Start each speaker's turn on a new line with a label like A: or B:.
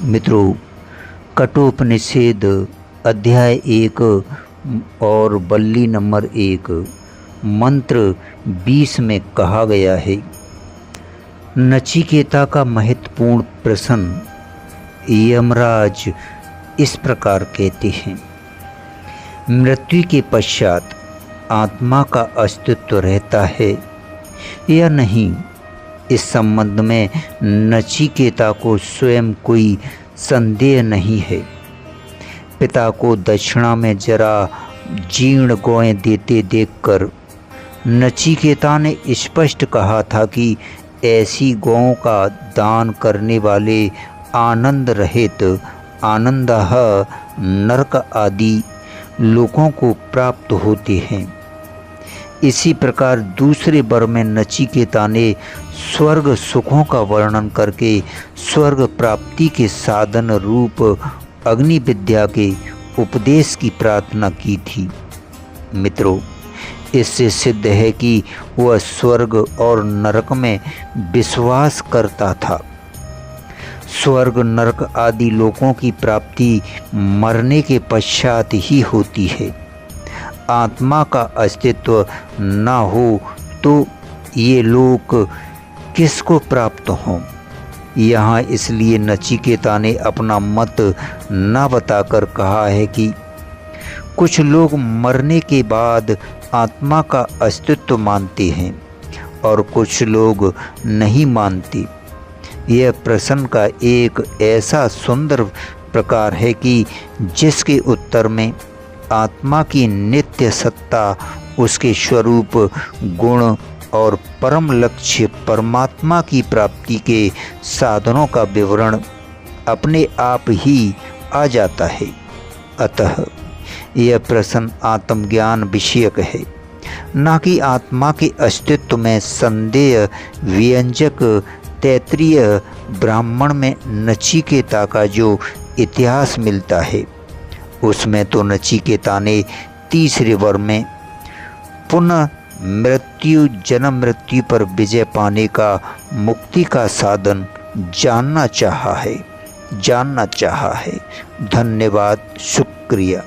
A: मित्रों, कठोपनिषद अध्याय 1 और वल्ली नंबर 1 मंत्र 20 में कहा गया है। नचिकेता का महत्वपूर्ण प्रश्न यमराज इस प्रकार कहते हैं, मृत्यु के पश्चात आत्मा का अस्तित्व रहता है या नहीं। इस संबंध में नचिकेता को स्वयं कोई संदेह नहीं है। पिता को दक्षिणा में जरा जीर्ण गौएं देते देखकर नचिकेता ने स्पष्ट कहा था कि ऐसी गौओं का दान करने वाले आनंद रहित आनंदः नरक आदि लोगों को प्राप्त होते हैं। इसी प्रकार दूसरे वर में नचिकेता ने स्वर्ग सुखों का वर्णन करके स्वर्ग प्राप्ति के साधन रूप अग्नि विद्या के उपदेश की प्रार्थना की थी। मित्रों, इससे सिद्ध है कि वह स्वर्ग और नरक में विश्वास करता था। स्वर्ग नरक आदि लोकों की प्राप्ति मरने के पश्चात ही होती है। आत्मा का अस्तित्व न हो तो ये लोक किसको प्राप्त हों। यहाँ इसलिए नचिकेता ने अपना मत न बताकर कहा है कि कुछ लोग मरने के बाद आत्मा का अस्तित्व मानते हैं और कुछ लोग नहीं मानते। यह प्रश्न का एक ऐसा सुंदर प्रकार है कि जिसके उत्तर में आत्मा की नित्य सत्ता, उसके स्वरूप, गुण और परम लक्ष्य परमात्मा की प्राप्ति के साधनों का विवरण अपने आप ही आ जाता है। अतः यह प्रश्न आत्मज्ञान विषयक है, न कि आत्मा के अस्तित्व में संदेह व्यंजक। तैत्तिरीय ब्राह्मण में नचिकेता का जो इतिहास मिलता है उसमें तो नचिकेता ने तीसरे वर में पुनः मृत्यु जन्म मृत्यु पर विजय पाने का मुक्ति का साधन जानना चाहा है। धन्यवाद, शुक्रिया।